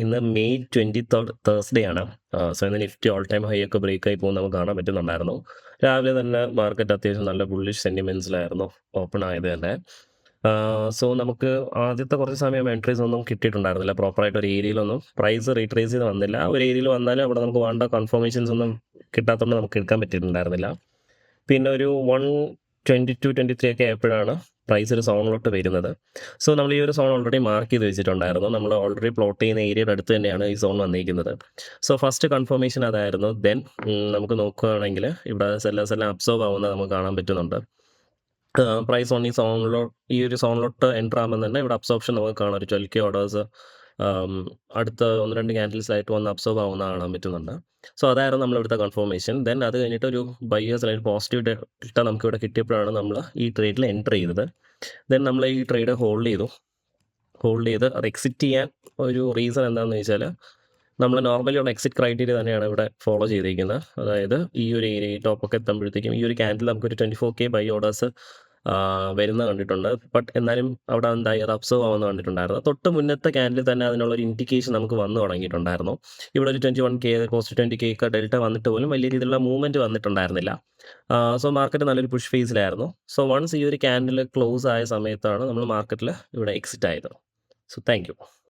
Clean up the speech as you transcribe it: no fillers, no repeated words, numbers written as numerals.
ഇന്ന് May 23 Thursday ആണ്. So ഇന്ന് നിഫ്റ്റി ഓൾ ടൈം ഹൈ ഒക്കെ ബ്രേക്ക് ആയി പോകുന്നത് നമുക്ക് കാണാൻ പറ്റുന്നുണ്ടായിരുന്നു. രാവിലെ തന്നെ മാർക്കറ്റ് അത്യാവശ്യം നല്ല ബുള്ളിഷ് സെന്റിമെന്റ്സിലായിരുന്നു ഓപ്പൺ ആയത് തന്നെ. സോ നമുക്ക് ആദ്യത്തെ കുറച്ച് സമയം എൻട്രീസ് ഒന്നും കിട്ടിയിട്ടുണ്ടായിരുന്നില്ല. പ്രോപ്പറായിട്ട് ഒരു ഏരിയയിലൊന്നും പ്രൈസ് റീട്രേസ് ചെയ്ത് വന്നില്ല. ഒരു ഏരിയയിൽ വന്നാലും അവിടെ നമുക്ക് വേണ്ട കൺഫർമേഷൻസ് ഒന്നും കിട്ടാത്തതുകൊണ്ട് നമുക്ക് എടുക്കാൻ പറ്റിയിട്ടുണ്ടായിരുന്നില്ല. പിന്നെ ഒരു 122-23 ഒക്കെ ആയപ്പോഴാണ് പ്രൈസ് ഒരു സോണിലോട്ട് വരുന്നത്. സോ നമ്മൾ ഈ ഒരു സോൺ ഓൾറെഡി മാർക്ക് ചെയ്ത് വെച്ചിട്ടുണ്ടായിരുന്നു. നമ്മൾ ഓൾറെഡി പ്ലോട്ട് ചെയ്യുന്ന ഏരിയയുടെ അടുത്ത് തന്നെയാണ് ഈ സോൺ വന്നിരിക്കുന്നത്. സോ ഫസ്റ്റ് കൺഫർമേഷൻ അതായിരുന്നു. ദെൻ നമുക്ക് നോക്കുകയാണെങ്കിൽ ഇവിടെ സെല്ലേഴ്സ് എല്ലാം അബ്സോർവ് ആവുന്നത് നമുക്ക് കാണാൻ പറ്റുന്നുണ്ട്. പ്രൈസ് ഓൺ ഈ ഒരു സോണിലോട്ട് എൻ്റർ ആകുമ്പോൾ തന്നെ ഇവിടെ അബ്സോർപ്ഷൻ നമുക്ക് കാണാം. ഒരു 12K ഓർഡേഴ്സ് അടുത്ത 1-2 ക്യാൻഡിൽസായിട്ട് വന്ന് അബ്സോർവ് ആവുന്ന കാണാൻ പറ്റുന്നുണ്ട്. സോ അതായിരുന്നു നമ്മളിവിടുത്തെ കൺഫർമേഷൻ. ദെൻ അത് കഴിഞ്ഞിട്ട് ഒരു ബയേഴ്സ് അല്ലെങ്കിൽ പോസിറ്റീവ് ഡെൽറ്റ നമുക്കിവിടെ കിട്ടിയപ്പോഴാണ് നമ്മൾ ഈ ട്രേഡിൽ എൻ്റർ ചെയ്തത്. ദെൻ നമ്മൾ ഈ ട്രേഡ് ഹോൾഡ് ചെയ്ത് അത് എക്സിറ്റ് ചെയ്യാൻ ഒരു റീസൺ എന്താണെന്ന് വെച്ചാൽ നമ്മൾ നോർമലി ഉള്ള എക്സിറ്റ് ക്രൈറ്റീരിയ തന്നെയാണ് ഇവിടെ ഫോളോ ചെയ്തിരിക്കുന്നത്. അതായത് ഈ ഒരു ഏരിയ ടോപ്പൊക്കെ എത്തുമ്പോഴത്തേക്കും ഈ ഒരു ക്യാൻഡിൽ നമുക്കൊരു 24K ബൈ ഓർഡേഴ്സ് വരുന്ന കണ്ടിട്ടുണ്ട്. ബട്ട് എന്നാലും അവിടെ എന്തായി അത് അബ്സർവ് ആവുന്ന കണ്ടിട്ടുണ്ടായിരുന്നു. തൊട്ട് മുന്നത്തെ ക്യാൻഡിൽ തന്നെ അതിനുള്ളൊരു ഇൻഡിക്കേഷൻ നമുക്ക് വന്നു തുടങ്ങിയിട്ടുണ്ടായിരുന്നു. ഇവിടെ ഒരു 21K ക്ലോസ് ടു 20K ഒക്കെ ഡെൽറ്റ വന്നിട്ട് പോലും വലിയ രീതിയിലുള്ള മൂവ്മെൻറ്റ് വന്നിട്ടുണ്ടായിരുന്നില്ല. സോ മാർക്കറ്റ് നല്ലൊരു പുഷ് ഫേസിലായിരുന്നു. സോ വൺസ് ഈ ഒരു ക്യാൻഡിൽ ക്ലോസ് ആയ സമയത്താണ് നമ്മൾ മാർക്കറ്റിൽ ഇവിടെ എക്സിറ്റ് ആയത്. So thank you.